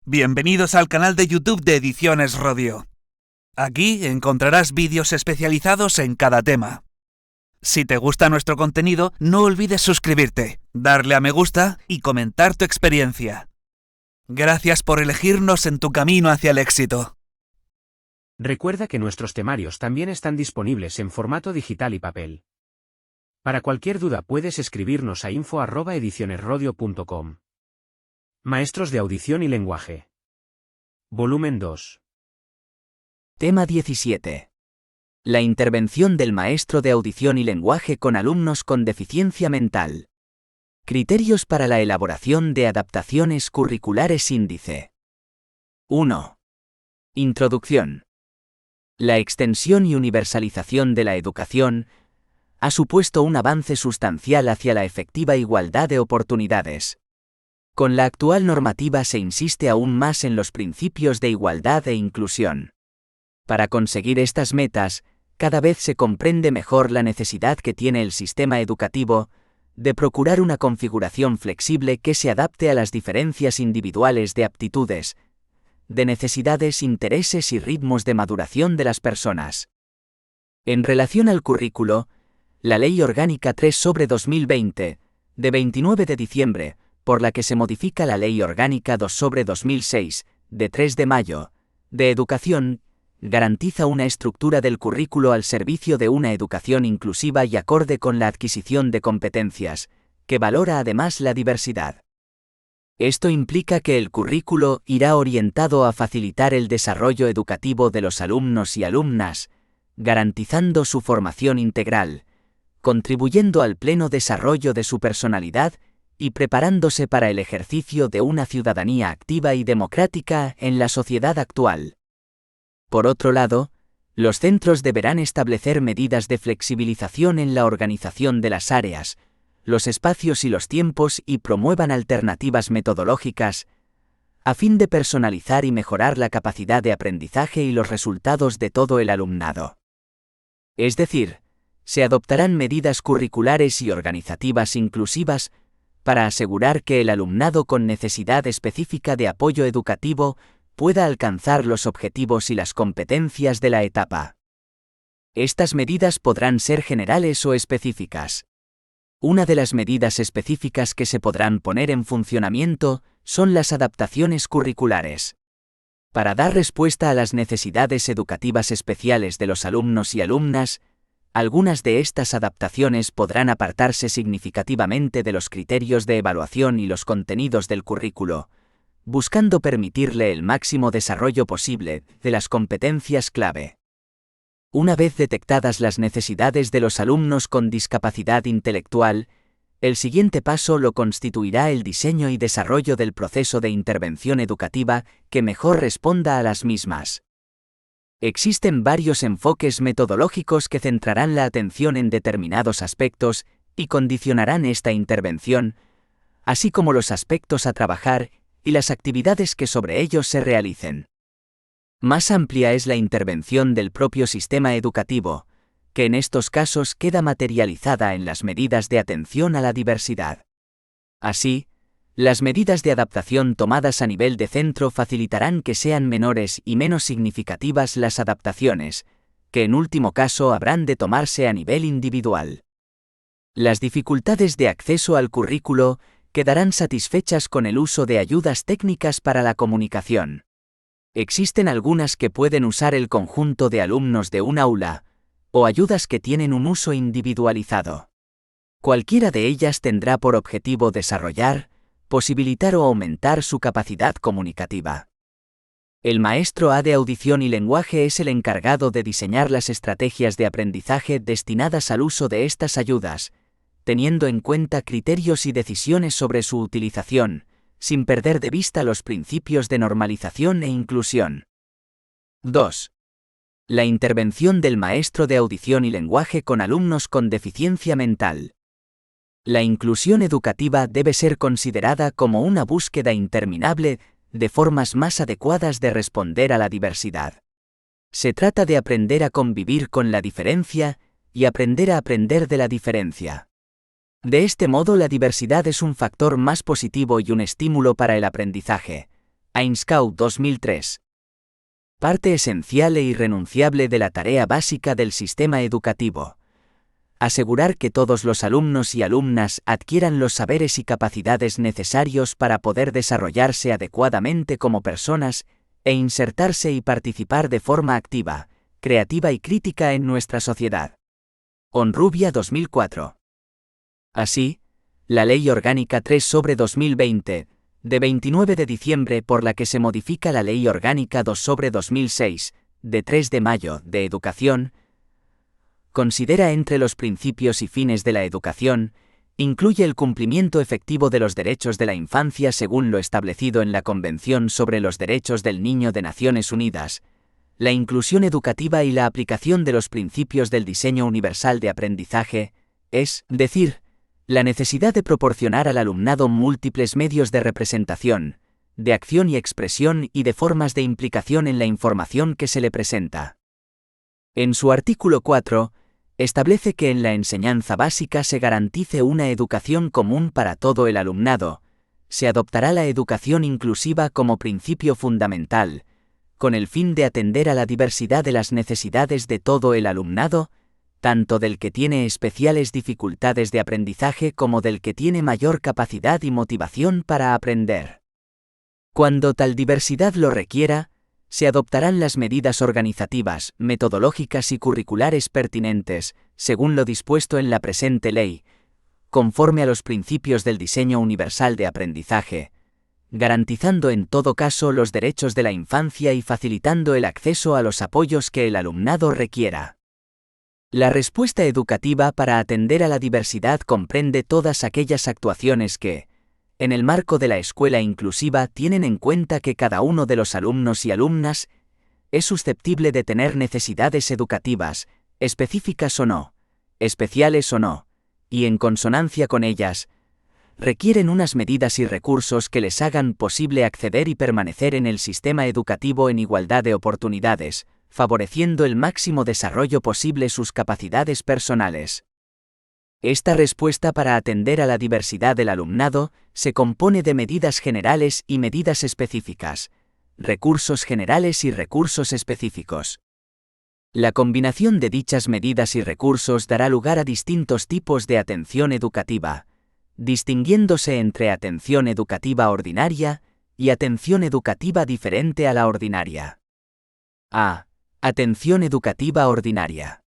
Bienvenidos al canal de YouTube de Ediciones Rodio. Aquí encontrarás vídeos especializados en cada tema. Si te gusta nuestro contenido, no olvides suscribirte, darle a me gusta y comentar tu experiencia. Gracias por elegirnos en tu camino hacia el éxito. Recuerda que nuestros temarios también están disponibles en formato digital y papel. Para cualquier duda puedes escribirnos a info@edicionesrodio.com. Maestros de audición y lenguaje. Volumen 2. Tema 17. La intervención del maestro de audición y lenguaje con alumnos con deficiencia mental. Criterios para la elaboración de adaptaciones curriculares índice. 1. Introducción. La extensión y universalización de la educación ha supuesto un avance sustancial hacia la efectiva igualdad de oportunidades. Con la actual normativa se insiste aún más en los principios de igualdad e inclusión. Para conseguir estas metas, cada vez se comprende mejor la necesidad que tiene el sistema educativo de procurar una configuración flexible que se adapte a las diferencias individuales de aptitudes, de necesidades, intereses y ritmos de maduración de las personas. En relación al currículo, la Ley Orgánica 3/2020, de 29 de diciembre, por la que se modifica la Ley Orgánica 2/2006, de 3 de mayo, de Educación, garantiza una estructura del currículo al servicio de una educación inclusiva y acorde con la adquisición de competencias, que valora además la diversidad. Esto implica que el currículo irá orientado a facilitar el desarrollo educativo de los alumnos y alumnas, garantizando su formación integral, contribuyendo al pleno desarrollo de su personalidad y preparándose para el ejercicio de una ciudadanía activa y democrática en la sociedad actual. Por otro lado, los centros deberán establecer medidas de flexibilización en la organización de las áreas, los espacios y los tiempos y promuevan alternativas metodológicas, a fin de personalizar y mejorar la capacidad de aprendizaje y los resultados de todo el alumnado. Es decir, se adoptarán medidas curriculares y organizativas inclusivas para asegurar que el alumnado con necesidad específica de apoyo educativo pueda alcanzar los objetivos y las competencias de la etapa. Estas medidas podrán ser generales o específicas. Una de las medidas específicas que se podrán poner en funcionamiento son las adaptaciones curriculares. Para dar respuesta a las necesidades educativas especiales de los alumnos y alumnas, algunas de estas adaptaciones podrán apartarse significativamente de los criterios de evaluación y los contenidos del currículo, buscando permitirle el máximo desarrollo posible de las competencias clave. Una vez detectadas las necesidades de los alumnos con discapacidad intelectual, el siguiente paso lo constituirá el diseño y desarrollo del proceso de intervención educativa que mejor responda a las mismas. Existen varios enfoques metodológicos que centrarán la atención en determinados aspectos y condicionarán esta intervención, así como los aspectos a trabajar y las actividades que sobre ellos se realicen. Más amplia es la intervención del propio sistema educativo, que en estos casos queda materializada en las medidas de atención a la diversidad. Así, las medidas de adaptación tomadas a nivel de centro facilitarán que sean menores y menos significativas las adaptaciones, que en último caso habrán de tomarse a nivel individual. Las dificultades de acceso al currículo quedarán satisfechas con el uso de ayudas técnicas para la comunicación. Existen algunas que pueden usar el conjunto de alumnos de un aula, o ayudas que tienen un uso individualizado. Cualquiera de ellas tendrá por objetivo desarrollar, posibilitar o aumentar su capacidad comunicativa. El maestro de audición y lenguaje es el encargado de diseñar las estrategias de aprendizaje destinadas al uso de estas ayudas, teniendo en cuenta criterios y decisiones sobre su utilización, sin perder de vista los principios de normalización e inclusión. 2. La intervención del maestro de audición y lenguaje con alumnos con deficiencia mental. La inclusión educativa debe ser considerada como una búsqueda interminable de formas más adecuadas de responder a la diversidad. Se trata de aprender a convivir con la diferencia y aprender a aprender de la diferencia. De este modo, la diversidad es un factor más positivo y un estímulo para el aprendizaje, Ainscow 2003. Parte esencial e irrenunciable de la tarea básica del sistema educativo. Asegurar que todos los alumnos y alumnas adquieran los saberes y capacidades necesarios para poder desarrollarse adecuadamente como personas e insertarse y participar de forma activa, creativa y crítica en nuestra sociedad. Honrubia 2004. Así, la Ley Orgánica 3/2020, de 29 de diciembre por la que se modifica la Ley Orgánica 2/2006, de 3 de mayo, de Educación, considera entre los principios y fines de la educación, incluye el cumplimiento efectivo de los derechos de la infancia según lo establecido en la Convención sobre los Derechos del Niño de Naciones Unidas, la inclusión educativa y la aplicación de los principios del diseño universal de aprendizaje, es decir, la necesidad de proporcionar al alumnado múltiples medios de representación, de acción y expresión y de formas de implicación en la información que se le presenta. En su artículo 4, establece que en la enseñanza básica se garantice una educación común para todo el alumnado, se adoptará la educación inclusiva como principio fundamental, con el fin de atender a la diversidad de las necesidades de todo el alumnado, tanto del que tiene especiales dificultades de aprendizaje como del que tiene mayor capacidad y motivación para aprender. Cuando tal diversidad lo requiera, se adoptarán las medidas organizativas, metodológicas y curriculares pertinentes, según lo dispuesto en la presente ley, conforme a los principios del diseño universal de aprendizaje, garantizando en todo caso los derechos de la infancia y facilitando el acceso a los apoyos que el alumnado requiera. La respuesta educativa para atender a la diversidad comprende todas aquellas actuaciones que, en el marco de la escuela inclusiva, tienen en cuenta que cada uno de los alumnos y alumnas es susceptible de tener necesidades educativas, específicas o no, especiales o no, y en consonancia con ellas, requieren unas medidas y recursos que les hagan posible acceder y permanecer en el sistema educativo en igualdad de oportunidades, favoreciendo el máximo desarrollo posible sus capacidades personales. Esta respuesta para atender a la diversidad del alumnado se compone de medidas generales y medidas específicas, recursos generales y recursos específicos. La combinación de dichas medidas y recursos dará lugar a distintos tipos de atención educativa, distinguiéndose entre atención educativa ordinaria y atención educativa diferente a la ordinaria. A. Atención educativa ordinaria.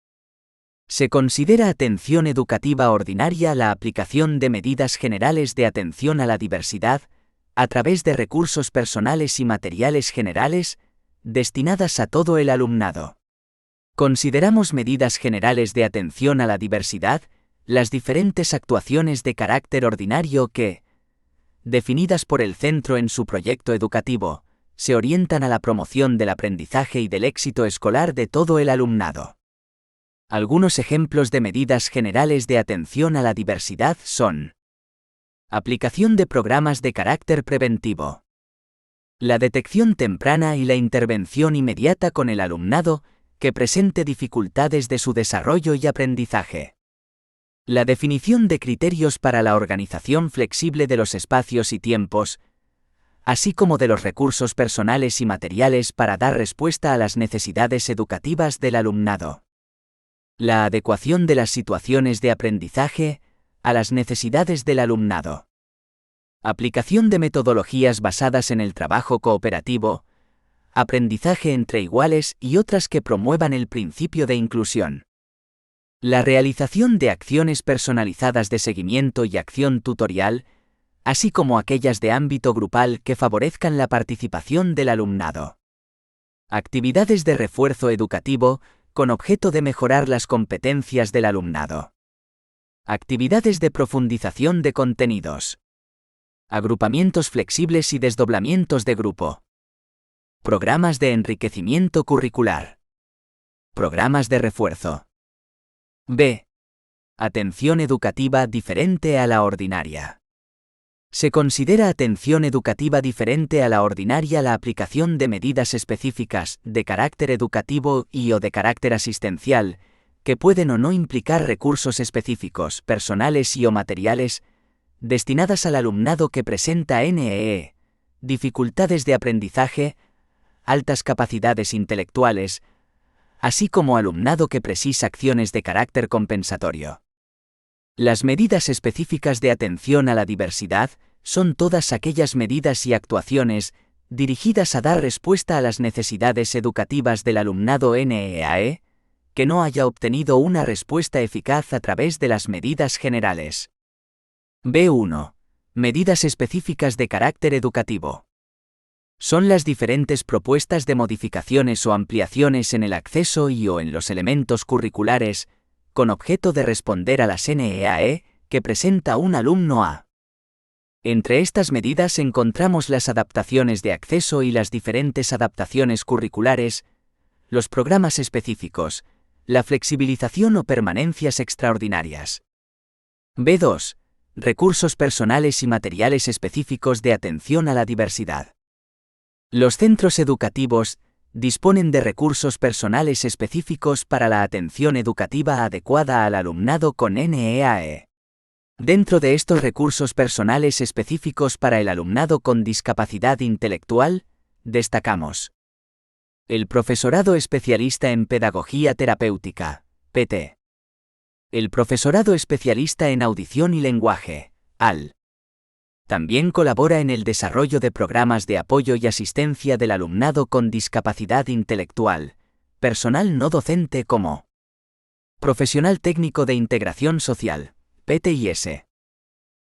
Se considera atención educativa ordinaria la aplicación de medidas generales de atención a la diversidad, a través de recursos personales y materiales generales, destinadas a todo el alumnado. Consideramos medidas generales de atención a la diversidad, las diferentes actuaciones de carácter ordinario que, definidas por el centro en su proyecto educativo, se orientan a la promoción del aprendizaje y del éxito escolar de todo el alumnado. Algunos ejemplos de medidas generales de atención a la diversidad son: aplicación de programas de carácter preventivo, la detección temprana y la intervención inmediata con el alumnado que presente dificultades de su desarrollo y aprendizaje, la definición de criterios para la organización flexible de los espacios y tiempos, así como de los recursos personales y materiales para dar respuesta a las necesidades educativas del alumnado. La adecuación de las situaciones de aprendizaje a las necesidades del alumnado. Aplicación de metodologías basadas en el trabajo cooperativo, aprendizaje entre iguales y otras que promuevan el principio de inclusión. La realización de acciones personalizadas de seguimiento y acción tutorial, así como aquellas de ámbito grupal que favorezcan la participación del alumnado. Actividades de refuerzo educativo con objeto de mejorar las competencias del alumnado. Actividades de profundización de contenidos. Agrupamientos flexibles y desdoblamientos de grupo. Programas de enriquecimiento curricular. Programas de refuerzo. B. Atención educativa diferente a la ordinaria. Se considera atención educativa diferente a la ordinaria la aplicación de medidas específicas, de carácter educativo y o de carácter asistencial, que pueden o no implicar recursos específicos, personales y o materiales, destinadas al alumnado que presenta NEE, dificultades de aprendizaje, altas capacidades intelectuales, así como alumnado que precisa acciones de carácter compensatorio. Las medidas específicas de atención a la diversidad son todas aquellas medidas y actuaciones dirigidas a dar respuesta a las necesidades educativas del alumnado NEAE, que no haya obtenido una respuesta eficaz a través de las medidas generales. B1. Medidas específicas de carácter educativo. Son las diferentes propuestas de modificaciones o ampliaciones en el acceso y/o en los elementos curriculares, con objeto de responder a las NEAE que presenta un alumno A. Entre estas medidas encontramos las adaptaciones de acceso y las diferentes adaptaciones curriculares, los programas específicos, la flexibilización o permanencias extraordinarias. B2. Recursos personales y materiales específicos de atención a la diversidad. Los centros educativos disponen de recursos personales específicos para la atención educativa adecuada al alumnado con NEAE. Dentro de estos recursos personales específicos para el alumnado con discapacidad intelectual, destacamos el profesorado especialista en pedagogía terapéutica, PT. El profesorado especialista en audición y lenguaje, AL. También colabora en el desarrollo de programas de apoyo y asistencia del alumnado con discapacidad intelectual, personal no docente como profesional técnico de integración social, PTIS.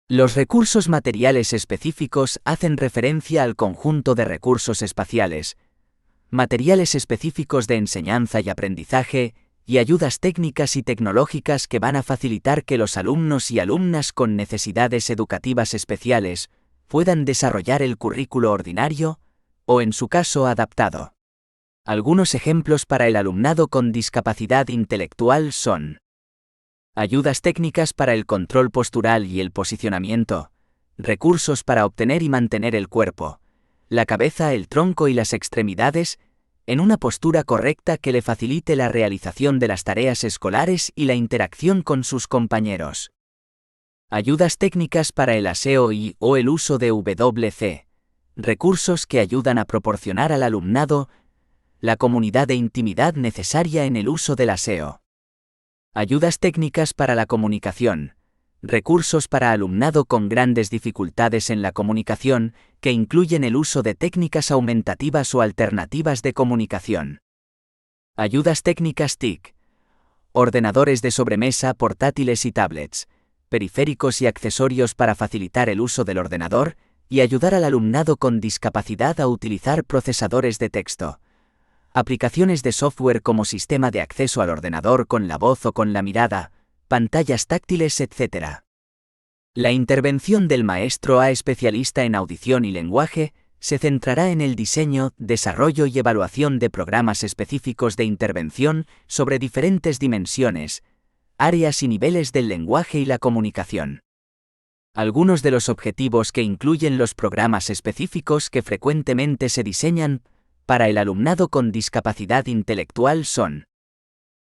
Los recursos materiales específicos hacen referencia al conjunto de recursos espaciales, materiales específicos de enseñanza y aprendizaje, y ayudas técnicas y tecnológicas que van a facilitar que los alumnos y alumnas con necesidades educativas especiales puedan desarrollar el currículo ordinario, o en su caso adaptado. Algunos ejemplos para el alumnado con discapacidad intelectual son ayudas técnicas para el control postural y el posicionamiento, recursos para obtener y mantener el cuerpo, la cabeza, el tronco y las extremidades en una postura correcta que le facilite la realización de las tareas escolares y la interacción con sus compañeros. Ayudas técnicas para el aseo y/o el uso de WC, recursos que ayudan a proporcionar al alumnado la comunidad de intimidad necesaria en el uso del aseo. Ayudas técnicas para la comunicación, recursos para alumnado con grandes dificultades en la comunicación, que incluyen el uso de técnicas aumentativas o alternativas de comunicación. Ayudas técnicas TIC, ordenadores de sobremesa, portátiles y tablets, periféricos y accesorios para facilitar el uso del ordenador y ayudar al alumnado con discapacidad a utilizar procesadores de texto. Aplicaciones de software como sistema de acceso al ordenador con la voz o con la mirada, pantallas táctiles, etc. La intervención del maestro A especialista en audición y lenguaje se centrará en el diseño, desarrollo y evaluación de programas específicos de intervención sobre diferentes dimensiones, áreas y niveles del lenguaje y la comunicación. Algunos de los objetivos que incluyen los programas específicos que frecuentemente se diseñan para el alumnado con discapacidad intelectual son: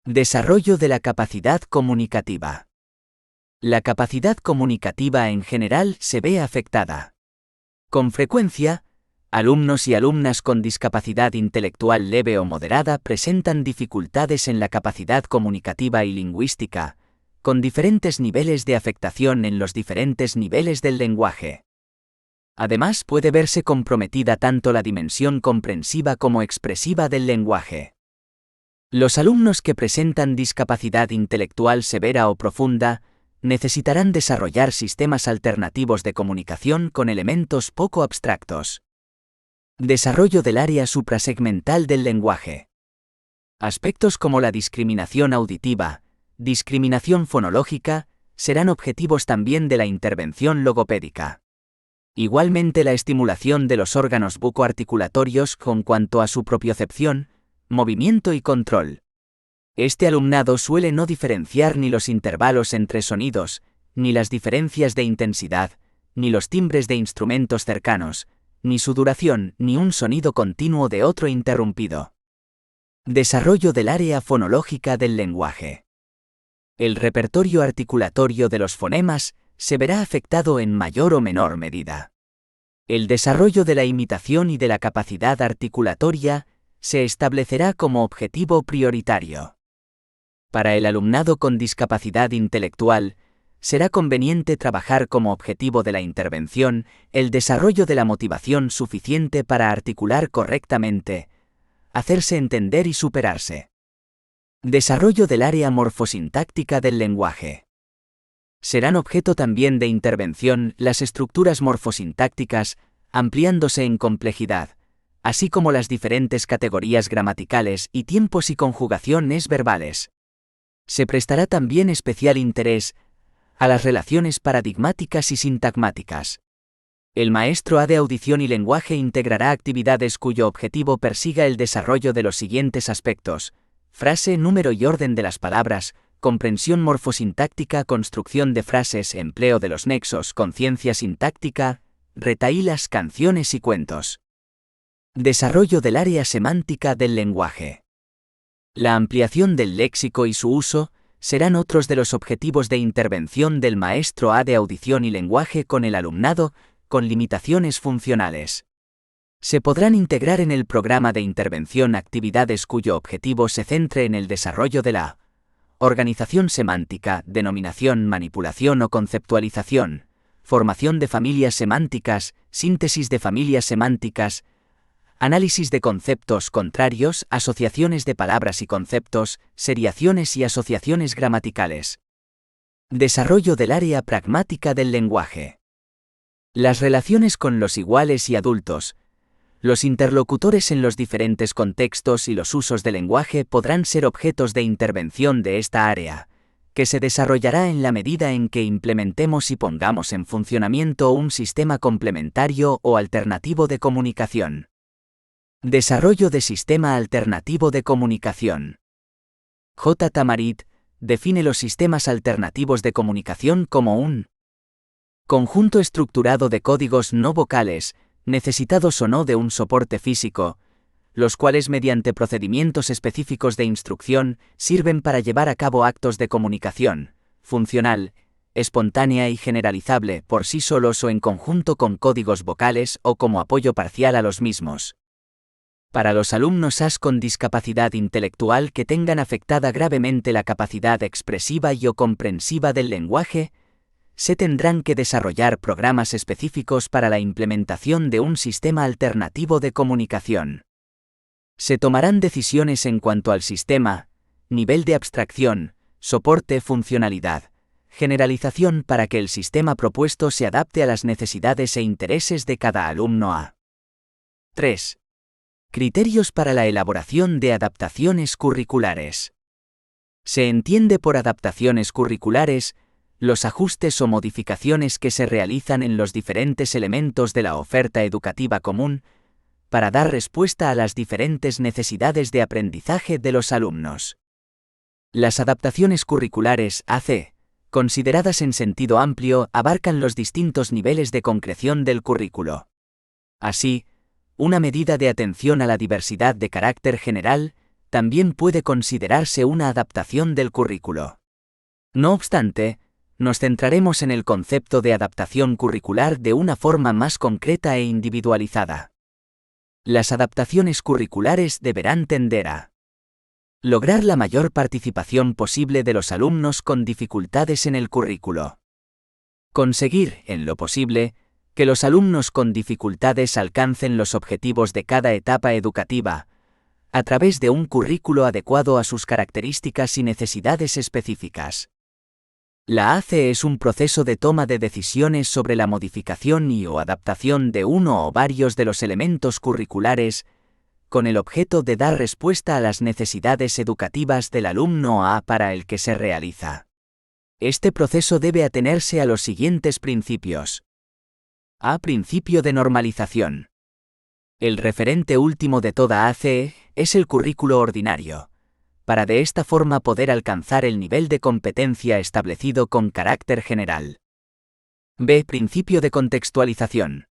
desarrollo de la capacidad comunicativa. La capacidad comunicativa en general se ve afectada. Con frecuencia, alumnos y alumnas con discapacidad intelectual leve o moderada presentan dificultades en la capacidad comunicativa y lingüística, con diferentes niveles de afectación en los diferentes niveles del lenguaje. Además, puede verse comprometida tanto la dimensión comprensiva como expresiva del lenguaje. Los alumnos que presentan discapacidad intelectual severa o profunda necesitarán desarrollar sistemas alternativos de comunicación con elementos poco abstractos. Desarrollo del área suprasegmental del lenguaje. Aspectos como la discriminación auditiva, discriminación fonológica, serán objetivos también de la intervención logopédica. Igualmente, la estimulación de los órganos bucoarticulatorios con cuanto a su propiocepción, movimiento y control. Este alumnado suele no diferenciar ni los intervalos entre sonidos, ni las diferencias de intensidad, ni los timbres de instrumentos cercanos, ni su duración, ni un sonido continuo de otro interrumpido. Desarrollo del área fonológica del lenguaje. El repertorio articulatorio de los fonemas se verá afectado en mayor o menor medida. El desarrollo de la imitación y de la capacidad articulatoria se establecerá como objetivo prioritario. Para el alumnado con discapacidad intelectual, será conveniente trabajar como objetivo de la intervención el desarrollo de la motivación suficiente para articular correctamente, hacerse entender y superarse. Desarrollo del área morfosintáctica del lenguaje. Serán objeto también de intervención las estructuras morfosintácticas, ampliándose en complejidad, así como las diferentes categorías gramaticales y tiempos y conjugaciones verbales. Se prestará también especial interés a las relaciones paradigmáticas y sintagmáticas. El maestro de audición y lenguaje integrará actividades cuyo objetivo persiga el desarrollo de los siguientes aspectos: frase, número y orden de las palabras, comprensión morfosintáctica, construcción de frases, empleo de los nexos, conciencia sintáctica, retahílas, canciones y cuentos. Desarrollo del área semántica del lenguaje. La ampliación del léxico y su uso serán otros de los objetivos de intervención del maestro de audición y lenguaje con el alumnado con limitaciones funcionales. Se podrán integrar en el programa de intervención actividades cuyo objetivo se centre en el desarrollo de la organización semántica, denominación, manipulación o conceptualización, formación de familias semánticas, síntesis de familias semánticas, análisis de conceptos contrarios, asociaciones de palabras y conceptos, seriaciones y asociaciones gramaticales. Desarrollo del área pragmática del lenguaje. Las relaciones con los iguales y adultos, los interlocutores en los diferentes contextos y los usos del lenguaje podrán ser objetos de intervención de esta área, que se desarrollará en la medida en que implementemos y pongamos en funcionamiento un sistema complementario o alternativo de comunicación. Desarrollo de sistema alternativo de comunicación. J. Tamarit define los sistemas alternativos de comunicación como un conjunto estructurado de códigos no vocales, necesitados o no de un soporte físico, los cuales mediante procedimientos específicos de instrucción sirven para llevar a cabo actos de comunicación, funcional, espontánea y generalizable por sí solos o en conjunto con códigos vocales o como apoyo parcial a los mismos. Para los alumnos con discapacidad intelectual que tengan afectada gravemente la capacidad expresiva y o comprensiva del lenguaje, se tendrán que desarrollar programas específicos para la implementación de un sistema alternativo de comunicación. Se tomarán decisiones en cuanto al sistema, nivel de abstracción, soporte, funcionalidad, generalización para que el sistema propuesto se adapte a las necesidades e intereses de cada alumno. 3. Criterios para la elaboración de adaptaciones curriculares. Se entiende por adaptaciones curriculares los ajustes o modificaciones que se realizan en los diferentes elementos de la oferta educativa común, para dar respuesta a las diferentes necesidades de aprendizaje de los alumnos. Las adaptaciones curriculares AC, consideradas en sentido amplio, abarcan los distintos niveles de concreción del currículo. Así, una medida de atención a la diversidad de carácter general también puede considerarse una adaptación del currículo. No obstante, nos centraremos en el concepto de adaptación curricular de una forma más concreta e individualizada. Las adaptaciones curriculares deberán tender a lograr la mayor participación posible de los alumnos con dificultades en el currículo. Conseguir, en lo posible, que los alumnos con dificultades alcancen los objetivos de cada etapa educativa, a través de un currículo adecuado a sus características y necesidades específicas. La ACE es un proceso de toma de decisiones sobre la modificación y o adaptación de uno o varios de los elementos curriculares, con el objeto de dar respuesta a las necesidades educativas del alumno para el que se realiza. Este proceso debe atenerse a los siguientes principios. Principio de normalización. El referente último de toda ACE es el currículo ordinario, para de esta forma poder alcanzar el nivel de competencia establecido con carácter general. Principio de contextualización.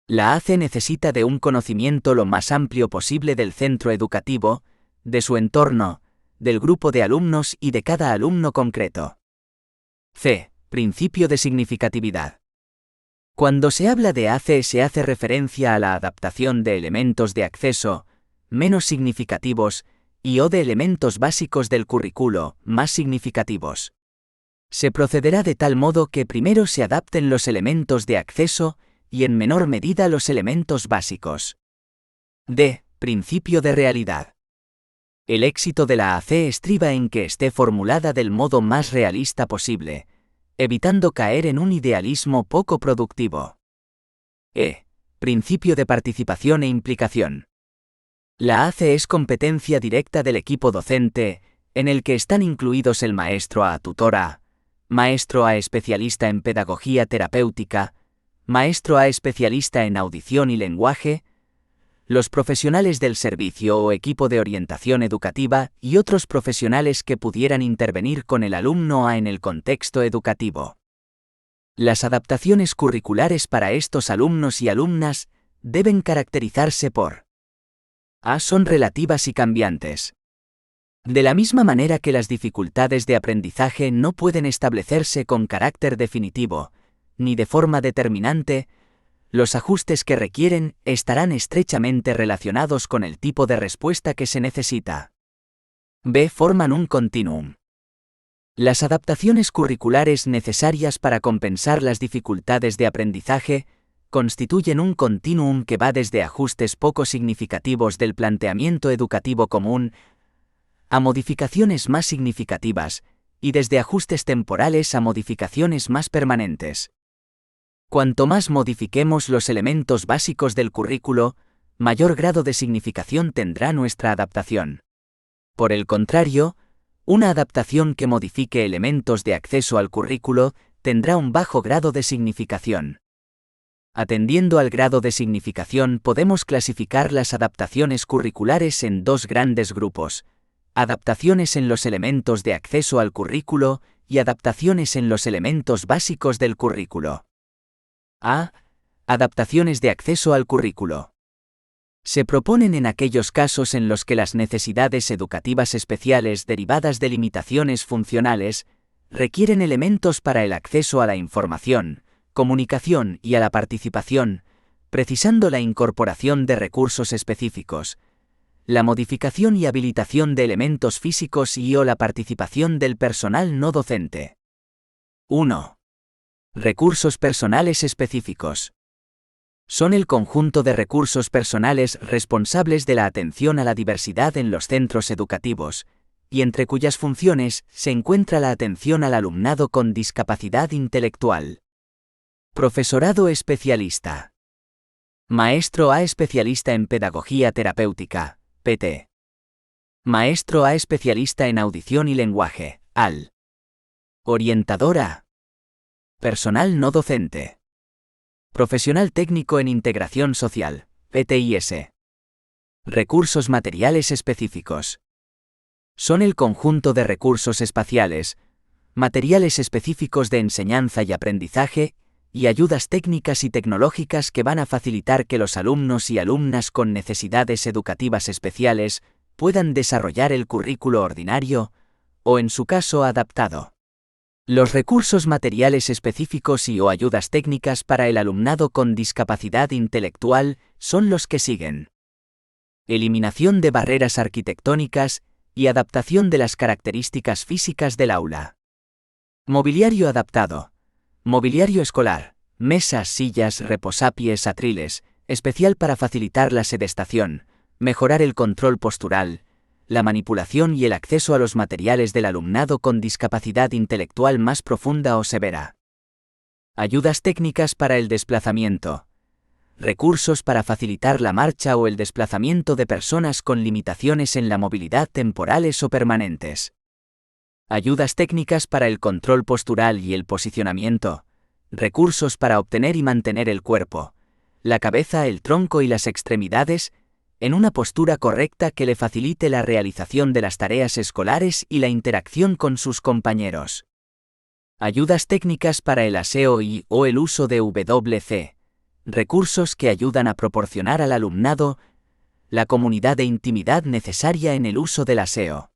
La ACE necesita de un conocimiento lo más amplio posible del centro educativo, de su entorno, del grupo de alumnos y de cada alumno concreto. Principio de significatividad. Cuando se habla de ACE se hace referencia a la adaptación de elementos de acceso menos significativos y/o de elementos básicos del currículo más significativos. Se procederá de tal modo que primero se adapten los elementos de acceso y en menor medida los elementos básicos. D. Principio de realidad. El éxito de la AC estriba en que esté formulada del modo más realista posible, evitando caer en un idealismo poco productivo. E. Principio de participación e implicación. La AC es competencia directa del equipo docente, en el que están incluidos el maestro A tutor A, maestro A especialista en pedagogía terapéutica, maestro A especialista en audición y lenguaje, los profesionales del servicio o equipo de orientación educativa y otros profesionales que pudieran intervenir con el alumno A en el contexto educativo. Las adaptaciones curriculares para estos alumnos y alumnas deben caracterizarse por A. Son relativas y cambiantes. De la misma manera que las dificultades de aprendizaje no pueden establecerse con carácter definitivo, ni de forma determinante, los ajustes que requieren estarán estrechamente relacionados con el tipo de respuesta que se necesita. B. Forman un continuum. Las adaptaciones curriculares necesarias para compensar las dificultades de aprendizaje constituyen un continuum que va desde ajustes poco significativos del planteamiento educativo común a modificaciones más significativas, y desde ajustes temporales a modificaciones más permanentes. Cuanto más modifiquemos los elementos básicos del currículo, mayor grado de significación tendrá nuestra adaptación. Por el contrario, una adaptación que modifique elementos de acceso al currículo tendrá un bajo grado de significación. Atendiendo al grado de significación, podemos clasificar las adaptaciones curriculares en dos grandes grupos: adaptaciones en los elementos de acceso al currículo y adaptaciones en los elementos básicos del currículo. A. Adaptaciones de acceso al currículo. Se proponen en aquellos casos en los que las necesidades educativas especiales derivadas de limitaciones funcionales requieren elementos para el acceso a la información, comunicación y a la participación, precisando la incorporación de recursos específicos, la modificación y habilitación de elementos físicos y/o la participación del personal no docente. 1. Recursos personales específicos. Son el conjunto de recursos personales responsables de la atención a la diversidad en los centros educativos, y entre cuyas funciones se encuentra la atención al alumnado con discapacidad intelectual. Profesorado especialista. Maestro A especialista en pedagogía terapéutica, PT. Maestro A especialista en audición y lenguaje, AL. Orientadora. Personal no docente. Profesional técnico en integración social, PTIS. Recursos materiales específicos. Son el conjunto de recursos espaciales, materiales específicos de enseñanza y aprendizaje, y ayudas técnicas y tecnológicas que van a facilitar que los alumnos y alumnas con necesidades educativas especiales puedan desarrollar el currículo ordinario, o en su caso adaptado. Los recursos materiales específicos y/o ayudas técnicas para el alumnado con discapacidad intelectual son los que siguen: eliminación de barreras arquitectónicas y adaptación de las características físicas del aula. Mobiliario adaptado. Mobiliario escolar, mesas, sillas, reposapiés, atriles, especial para facilitar la sedestación, mejorar el control postural, la manipulación y el acceso a los materiales del alumnado con discapacidad intelectual más profunda o severa. Ayudas técnicas para el desplazamiento. Recursos para facilitar la marcha o el desplazamiento de personas con limitaciones en la movilidad temporales o permanentes. Ayudas técnicas para el control postural y el posicionamiento. Recursos para obtener y mantener el cuerpo, la cabeza, el tronco y las extremidades en una postura correcta que le facilite la realización de las tareas escolares y la interacción con sus compañeros. Ayudas técnicas para el aseo y/o el uso de WC. Recursos que ayudan a proporcionar al alumnado la comunidad de intimidad necesaria en el uso del aseo.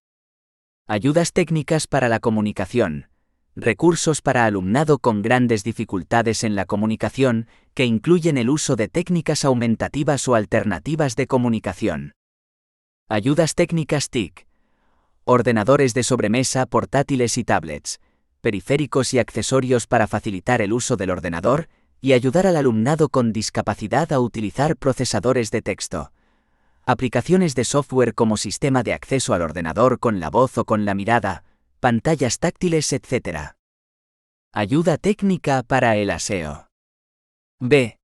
Ayudas técnicas para la comunicación. recursos para alumnado con grandes dificultades en la comunicación, que incluyen el uso de técnicas aumentativas o alternativas de comunicación. Ayudas técnicas TIC. Ordenadores de sobremesa, portátiles y tablets, periféricos y accesorios para facilitar el uso del ordenador y ayudar al alumnado con discapacidad a utilizar procesadores de texto. Aplicaciones de software como sistema de acceso al ordenador con la voz o con la mirada, pantallas táctiles, etc. Ayuda técnica para el aseo. B.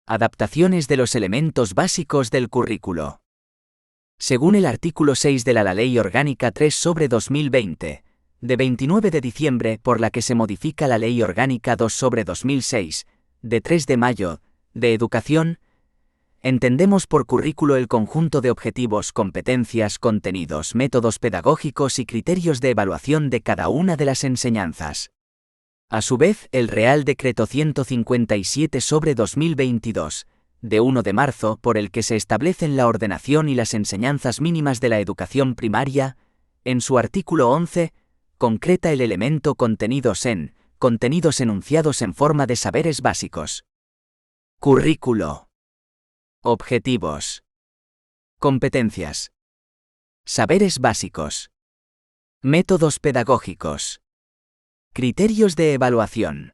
Adaptaciones de los elementos básicos del currículo. Según el artículo 6 de la Ley Orgánica 3/2020, de 29 de diciembre, por la que se modifica la Ley Orgánica 2/2006, de 3 de mayo, de Educación, entendemos por currículo el conjunto de objetivos, competencias, contenidos, métodos pedagógicos y criterios de evaluación de cada una de las enseñanzas. A su vez, el Real Decreto 157/2022, de 1 de marzo, por el que se establecen la ordenación y las enseñanzas mínimas de la educación primaria, en su artículo 11, concreta el elemento contenidos enunciados en forma de saberes básicos. Currículo. Objetivos. Competencias. Saberes básicos. Métodos pedagógicos. Criterios de evaluación.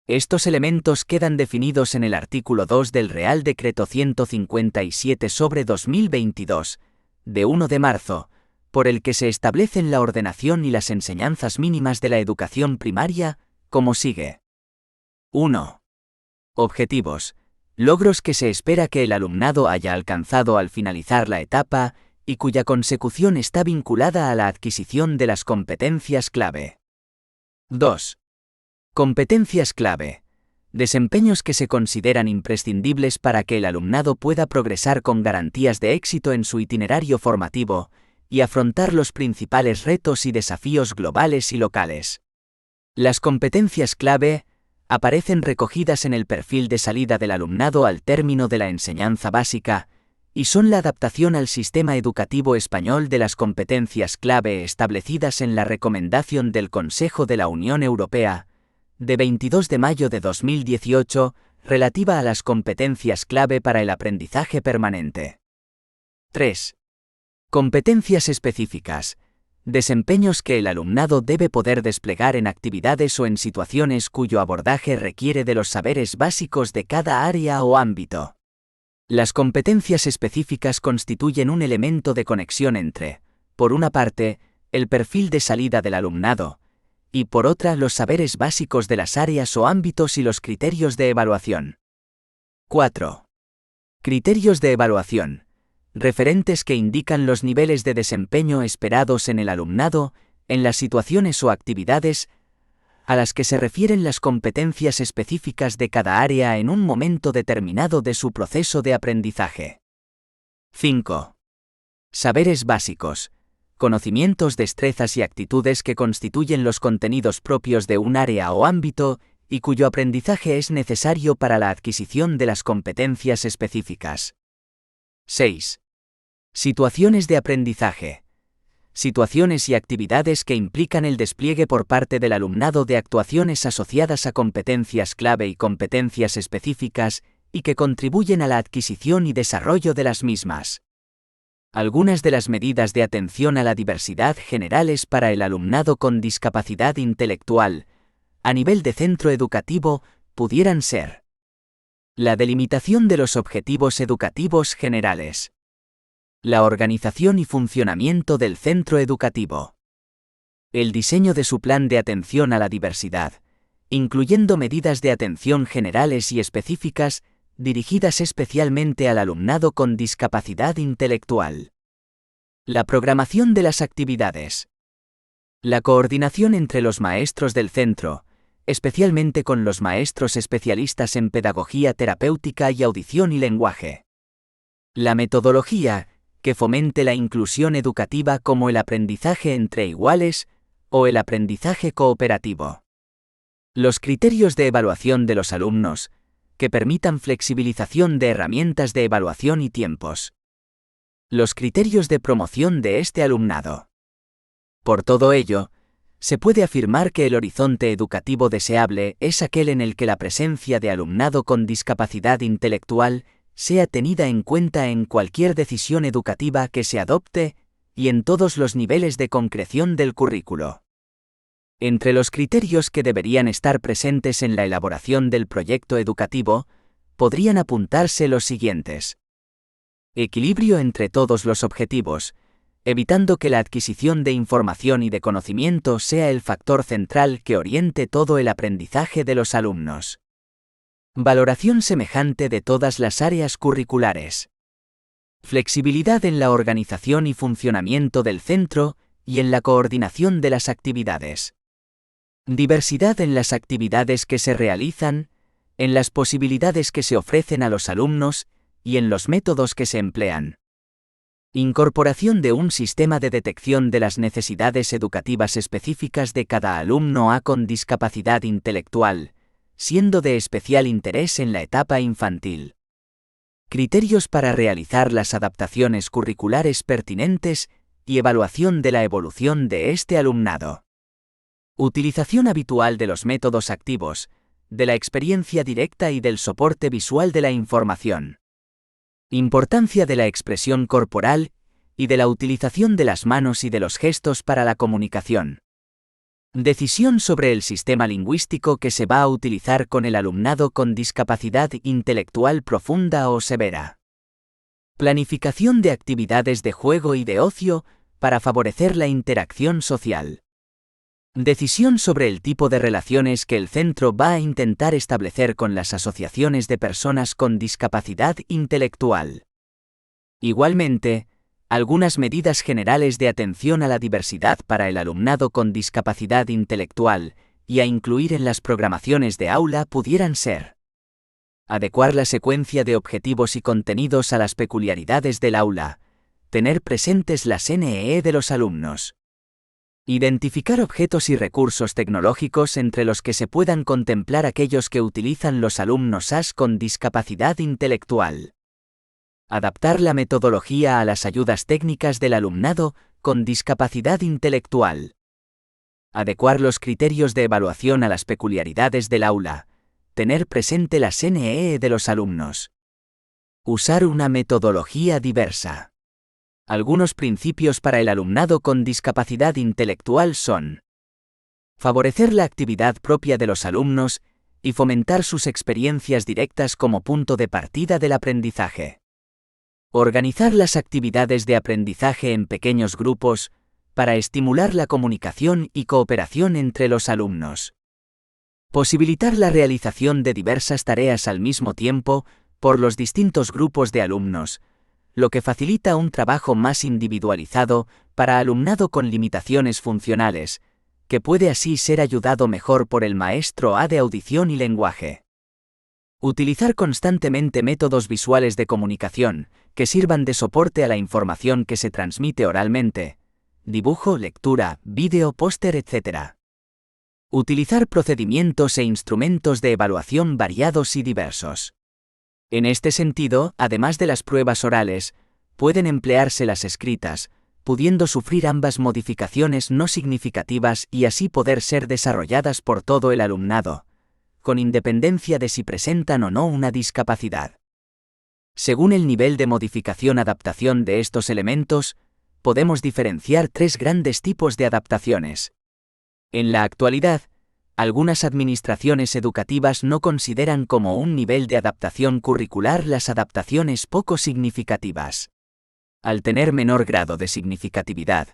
Estos elementos quedan definidos en el artículo 2 del Real Decreto 157/2022, de 1 de marzo, por el que se establecen la ordenación y las enseñanzas mínimas de la educación primaria, como sigue. 1. Objetivos. Logros que se espera que el alumnado haya alcanzado al finalizar la etapa y cuya consecución está vinculada a la adquisición de las competencias clave. 2. Competencias clave. Desempeños que se consideran imprescindibles para que el alumnado pueda progresar con garantías de éxito en su itinerario formativo y afrontar los principales retos y desafíos globales y locales. Las competencias clave aparecen recogidas en el perfil de salida del alumnado al término de la enseñanza básica y son la adaptación al sistema educativo español de las competencias clave establecidas en la Recomendación del Consejo de la Unión Europea, de 22 de mayo de 2018, relativa a las competencias clave para el aprendizaje permanente. 3. Competencias específicas. Desempeños que el alumnado debe poder desplegar en actividades o en situaciones cuyo abordaje requiere de los saberes básicos de cada área o ámbito. Las competencias específicas constituyen un elemento de conexión entre, por una parte, el perfil de salida del alumnado, y por otra, los saberes básicos de las áreas o ámbitos y los criterios de evaluación. 4. Criterios de evaluación. Referentes que indican los niveles de desempeño esperados en el alumnado, en las situaciones o actividades a las que se refieren las competencias específicas de cada área en un momento determinado de su proceso de aprendizaje. 5. Saberes básicos. Conocimientos, destrezas y actitudes que constituyen los contenidos propios de un área o ámbito y cuyo aprendizaje es necesario para la adquisición de las competencias específicas. 6. Situaciones de aprendizaje. Situaciones y actividades que implican el despliegue por parte del alumnado de actuaciones asociadas a competencias clave y competencias específicas y que contribuyen a la adquisición y desarrollo de las mismas. Algunas de las medidas de atención a la diversidad generales para el alumnado con discapacidad intelectual, a nivel de centro educativo, pudieran ser: la delimitación de los objetivos educativos generales, la organización y funcionamiento del centro educativo, el diseño de su plan de atención a la diversidad, incluyendo medidas de atención generales y específicas dirigidas especialmente al alumnado con discapacidad intelectual. La programación de las actividades. La coordinación entre los maestros del centro, especialmente con los maestros especialistas en pedagogía terapéutica y audición y lenguaje. La metodología, que fomente la inclusión educativa como el aprendizaje entre iguales o el aprendizaje cooperativo. Los criterios de evaluación de los alumnos, que permitan flexibilización de herramientas de evaluación y tiempos. Los criterios de promoción de este alumnado. Por todo ello, Se puede afirmar que el horizonte educativo deseable es aquel en el que la presencia de alumnado con discapacidad intelectual sea tenida en cuenta en cualquier decisión educativa que se adopte y en todos los niveles de concreción del currículo. Entre los criterios que deberían estar presentes en la elaboración del proyecto educativo, podrían apuntarse los siguientes. Equilibrio entre todos los objetivos, evitando que la adquisición de información y de conocimiento sea el factor central que oriente todo el aprendizaje de los alumnos. Valoración semejante de todas las áreas curriculares. Flexibilidad en la organización y funcionamiento del centro y en la coordinación de las actividades. Diversidad en las actividades que se realizan, en las posibilidades que se ofrecen a los alumnos y en los métodos que se emplean. Incorporación de un sistema de detección de las necesidades educativas específicas de cada alumno con discapacidad intelectual, siendo de especial interés en la etapa infantil. Criterios para realizar las adaptaciones curriculares pertinentes y evaluación de la evolución de este alumnado. Utilización habitual de los métodos activos, de la experiencia directa y del soporte visual de la información. Importancia de la expresión corporal y de la utilización de las manos y de los gestos para la comunicación. Decisión sobre el sistema lingüístico que se va a utilizar con el alumnado con discapacidad intelectual profunda o severa. Planificación de actividades de juego y de ocio para favorecer la interacción social. Decisión sobre el tipo de relaciones que el centro va a intentar establecer con las asociaciones de personas con discapacidad intelectual. Igualmente, algunas medidas generales de atención a la diversidad para el alumnado con discapacidad intelectual y a incluir en las programaciones de aula pudieran ser: adecuar la secuencia de objetivos y contenidos a las peculiaridades del aula, tener presentes las NEE de los alumnos. Identificar objetos y recursos tecnológicos entre los que se puedan contemplar aquellos que utilizan los alumnos con discapacidad intelectual. Adaptar la metodología a las ayudas técnicas del alumnado con discapacidad intelectual. Adecuar los criterios de evaluación a las peculiaridades del aula, tener presente las NEE de los alumnos. Usar una metodología diversa. Algunos principios para el alumnado con discapacidad intelectual son: favorecer la actividad propia de los alumnos y fomentar sus experiencias directas como punto de partida del aprendizaje. Organizar las actividades de aprendizaje en pequeños grupos para estimular la comunicación y cooperación entre los alumnos. Posibilitar la realización de diversas tareas al mismo tiempo por los distintos grupos de alumnos, lo que facilita un trabajo más individualizado para alumnado con limitaciones funcionales, que puede así ser ayudado mejor por el maestro de audición y lenguaje. Utilizar constantemente métodos visuales de comunicación que sirvan de soporte a la información que se transmite oralmente: dibujo, lectura, vídeo, póster, etc. Utilizar procedimientos e instrumentos de evaluación variados y diversos. En este sentido, además de las pruebas orales, pueden emplearse las escritas, pudiendo sufrir ambas modificaciones no significativas y así poder ser desarrolladas por todo el alumnado, con independencia de si presentan o no una discapacidad. Según el nivel de modificación-adaptación de estos elementos, podemos diferenciar tres grandes tipos de adaptaciones. En la actualidad, algunas administraciones educativas no consideran como un nivel de adaptación curricular las adaptaciones poco significativas. Al tener menor grado de significatividad,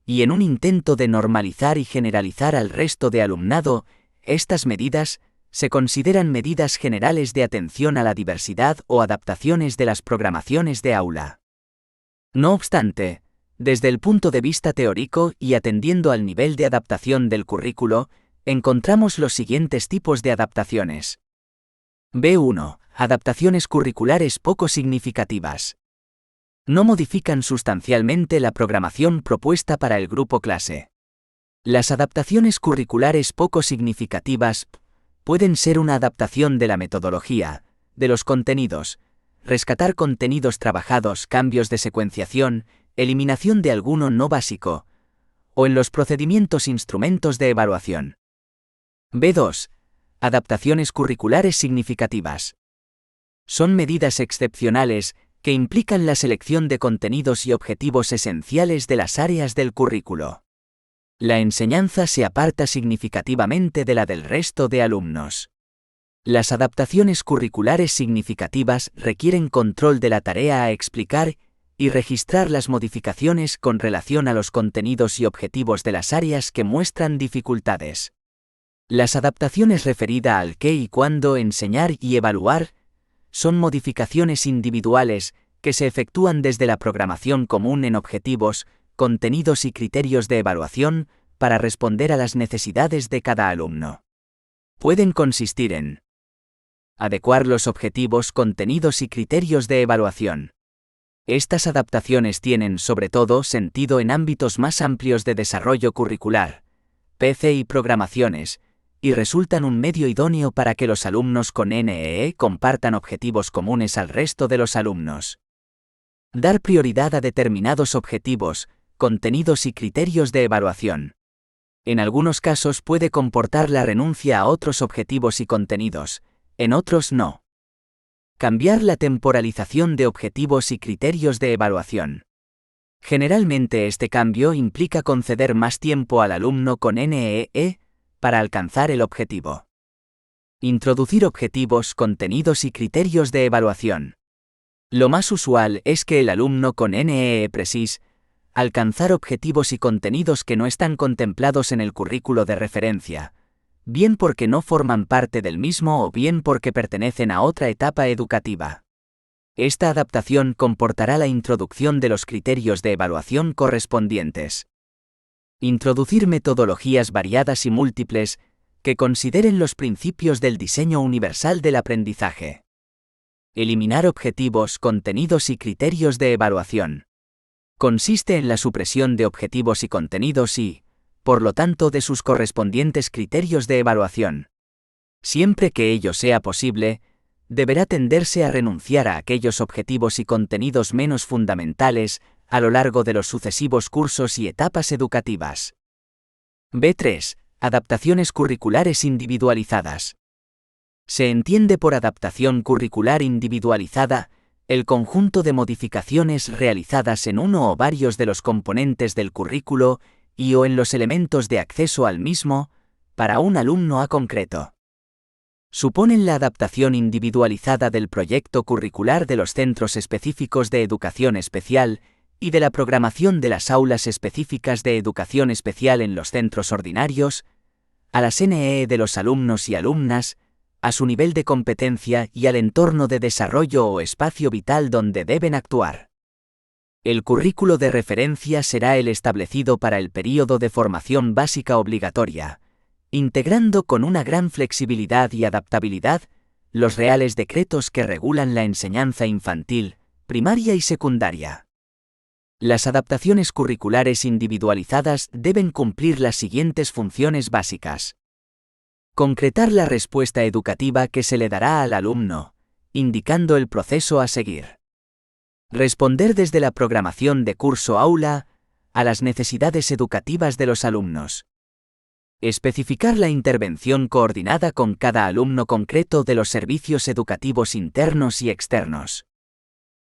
y en un intento de normalizar y generalizar al resto de alumnado, estas medidas se consideran medidas generales de atención a la diversidad o adaptaciones de las programaciones de aula. No obstante, desde el punto de vista teórico y atendiendo al nivel de adaptación del currículo, encontramos los siguientes tipos de adaptaciones. B1. Adaptaciones curriculares poco significativas. No modifican sustancialmente la programación propuesta para el grupo clase. Las adaptaciones curriculares poco significativas pueden ser una adaptación de la metodología, de los contenidos, rescatar contenidos trabajados, cambios de secuenciación, eliminación de alguno no básico, o en los procedimientos instrumentos de evaluación. B2. Adaptaciones curriculares significativas. Son medidas excepcionales que implican la selección de contenidos y objetivos esenciales de las áreas del currículo. La enseñanza se aparta significativamente de la del resto de alumnos. Las adaptaciones curriculares significativas requieren control de la tarea a explicar y registrar las modificaciones con relación a los contenidos y objetivos de las áreas que muestran dificultades. Las adaptaciones referidas al qué y cuándo enseñar y evaluar son modificaciones individuales que se efectúan desde la programación común en objetivos, contenidos y criterios de evaluación para responder a las necesidades de cada alumno. Pueden consistir en adecuar los objetivos, contenidos y criterios de evaluación. Estas adaptaciones tienen sobre todo sentido en ámbitos más amplios de desarrollo curricular, PC y programaciones, y resultan un medio idóneo para que los alumnos con NEE compartan objetivos comunes al resto de los alumnos. Dar prioridad a determinados objetivos, contenidos y criterios de evaluación. En algunos casos puede comportar la renuncia a otros objetivos y contenidos, en otros no. Cambiar la temporalización de objetivos y criterios de evaluación. Generalmente este cambio implica conceder más tiempo al alumno con NEE para alcanzar el objetivo. Introducir objetivos, contenidos y criterios de evaluación. Lo más usual es que el alumno con NEE precise alcanzar objetivos y contenidos que no están contemplados en el currículo de referencia, bien porque no forman parte del mismo o bien porque pertenecen a otra etapa educativa. Esta adaptación comportará la introducción de los criterios de evaluación correspondientes. Introducir metodologías variadas y múltiples que consideren los principios del diseño universal del aprendizaje. Eliminar objetivos, contenidos y criterios de evaluación. Consiste en la supresión de objetivos y contenidos y, por lo tanto, de sus correspondientes criterios de evaluación. Siempre que ello sea posible, deberá tenderse a renunciar a aquellos objetivos y contenidos menos fundamentales a lo largo de los sucesivos cursos y etapas educativas. B3. Adaptaciones curriculares individualizadas. Se entiende por adaptación curricular individualizada el conjunto de modificaciones realizadas en uno o varios de los componentes del currículo y o en los elementos de acceso al mismo, para un alumno a concreto. Suponen la adaptación individualizada del proyecto curricular de los centros específicos de educación especial y de la programación de las aulas específicas de educación especial en los centros ordinarios, a las NEE de los alumnos y alumnas, a su nivel de competencia y al entorno de desarrollo o espacio vital donde deben actuar. El currículo de referencia será el establecido para el período de formación básica obligatoria, integrando con una gran flexibilidad y adaptabilidad los reales decretos que regulan la enseñanza infantil, primaria y secundaria. Las adaptaciones curriculares individualizadas deben cumplir las siguientes funciones básicas. Concretar la respuesta educativa que se le dará al alumno, indicando el proceso a seguir. Responder desde la programación de curso-aula a las necesidades educativas de los alumnos. Especificar la intervención coordinada con cada alumno concreto de los servicios educativos internos y externos.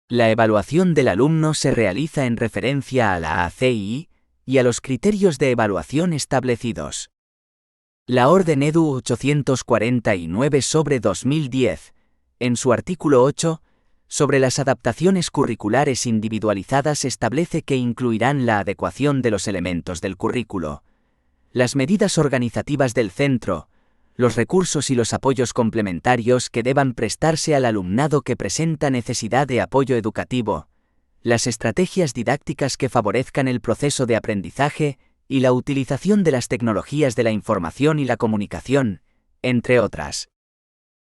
La evaluación del alumno se realiza en referencia a la ACI y a los criterios de evaluación establecidos. La Orden EDU 849/2010, en su artículo 8, sobre las adaptaciones curriculares individualizadas establece que incluirán la adecuación de los elementos del currículo, las medidas organizativas del centro, los recursos y los apoyos complementarios que deban prestarse al alumnado que presenta necesidad de apoyo educativo, las estrategias didácticas que favorezcan el proceso de aprendizaje y la utilización de las tecnologías de la información y la comunicación, entre otras.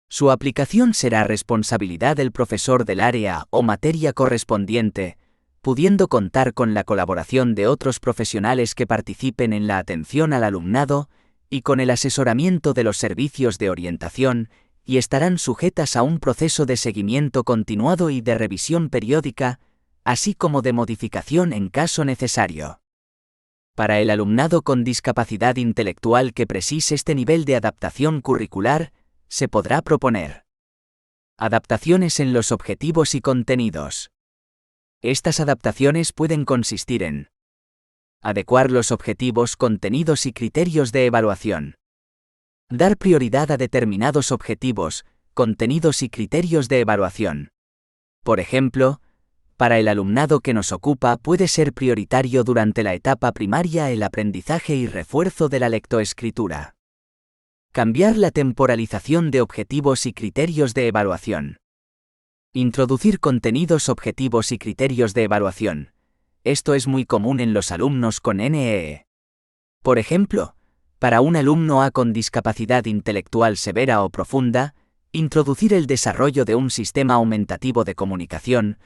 Su aplicación será responsabilidad del profesor del área o materia correspondiente, pudiendo contar con la colaboración de otros profesionales que participen en la atención al alumnado y con el asesoramiento de los servicios de orientación, y estarán sujetas a un proceso de seguimiento continuado y de revisión periódica, así como de modificación en caso necesario. Para el alumnado con discapacidad intelectual que precise este nivel de adaptación curricular, se podrá proponer adaptaciones en los objetivos y contenidos. Estas adaptaciones pueden consistir en adecuar los objetivos, contenidos y criterios de evaluación. Dar prioridad a determinados objetivos, contenidos y criterios de evaluación. Por ejemplo, para el alumnado que nos ocupa puede ser prioritario durante la etapa primaria el aprendizaje y refuerzo de la lectoescritura. Cambiar la temporalización de objetivos y criterios de evaluación. Introducir contenidos, objetivos y criterios de evaluación. Esto es muy común en los alumnos con NEE. Por ejemplo, para un alumno A con discapacidad intelectual severa o profunda, introducir el desarrollo de un sistema aumentativo de comunicación,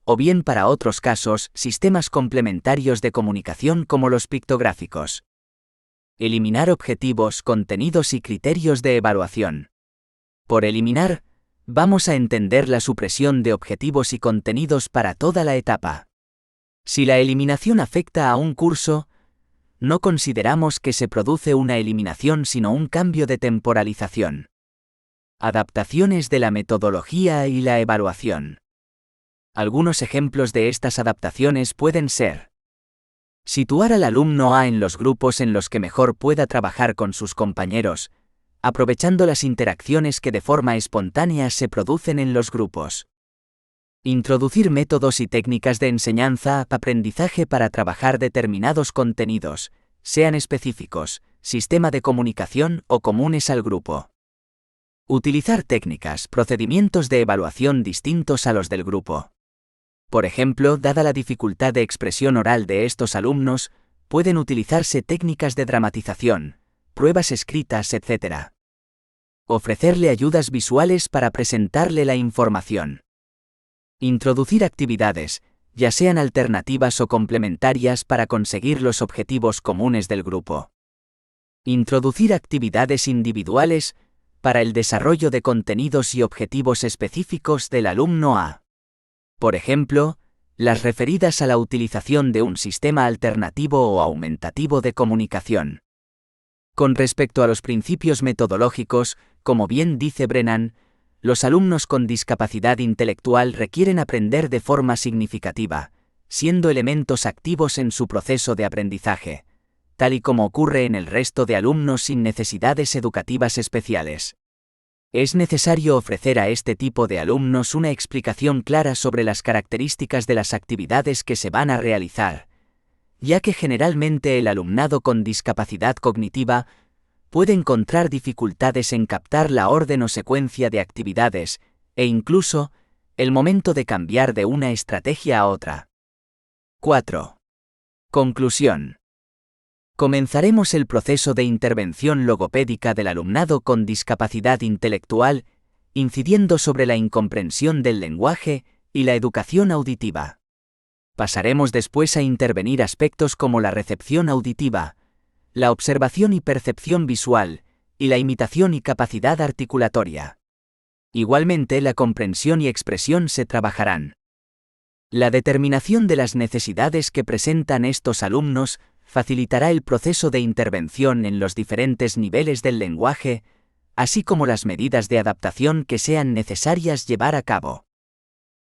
o bien para otros casos, sistemas complementarios de comunicación como los pictográficos. Eliminar objetivos, contenidos y criterios de evaluación. Por eliminar, vamos a entender la supresión de objetivos y contenidos para toda la etapa. Si la eliminación afecta a un curso, no consideramos que se produce una eliminación sino un cambio de temporalización. Adaptaciones de la metodología y la evaluación. Algunos ejemplos de estas adaptaciones pueden ser: situar al alumno A en los grupos en los que mejor pueda trabajar con sus compañeros, aprovechando las interacciones que de forma espontánea se producen en los grupos. Introducir métodos y técnicas de enseñanza-aprendizaje para trabajar determinados contenidos, sean específicos, sistema de comunicación o comunes al grupo. Utilizar técnicas, procedimientos de evaluación distintos a los del grupo. Por ejemplo, dada la dificultad de expresión oral de estos alumnos, pueden utilizarse técnicas de dramatización, pruebas escritas, etc. Ofrecerle ayudas visuales para presentarle la información. Introducir actividades, ya sean alternativas o complementarias para conseguir los objetivos comunes del grupo. Introducir actividades individuales para el desarrollo de contenidos y objetivos específicos del alumno A. Por ejemplo, las referidas a la utilización de un sistema alternativo o aumentativo de comunicación. Con respecto a los principios metodológicos, como bien dice Brennan, los alumnos con discapacidad intelectual requieren aprender de forma significativa, siendo elementos activos en su proceso de aprendizaje, tal y como ocurre en el resto de alumnos sin necesidades educativas especiales. Es necesario ofrecer a este tipo de alumnos una explicación clara sobre las características de las actividades que se van a realizar, ya que generalmente el alumnado con discapacidad cognitiva puede encontrar dificultades en captar la orden o secuencia de actividades, e incluso, el momento de cambiar de una estrategia a otra. 4. Conclusión. Comenzaremos el proceso de intervención logopédica del alumnado con discapacidad intelectual, incidiendo sobre la incomprensión del lenguaje y la educación auditiva. Pasaremos después a intervenir aspectos como la recepción auditiva, la observación y percepción visual, y la imitación y capacidad articulatoria. Igualmente, la comprensión y expresión se trabajarán. La determinación de las necesidades que presentan estos alumnos facilitará el proceso de intervención en los diferentes niveles del lenguaje, así como las medidas de adaptación que sean necesarias llevar a cabo.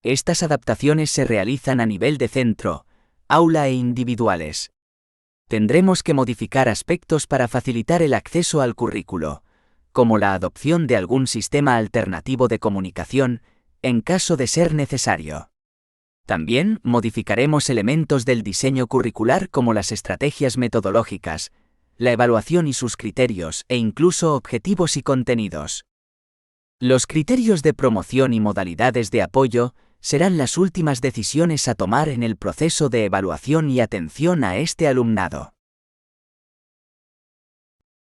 Estas adaptaciones se realizan a nivel de centro, aula e individuales. Tendremos que modificar aspectos para facilitar el acceso al currículo, como la adopción de algún sistema alternativo de comunicación, en caso de ser necesario. También modificaremos elementos del diseño curricular como las estrategias metodológicas, la evaluación y sus criterios e incluso objetivos y contenidos. Los criterios de promoción y modalidades de apoyo serán las últimas decisiones a tomar en el proceso de evaluación y atención a este alumnado.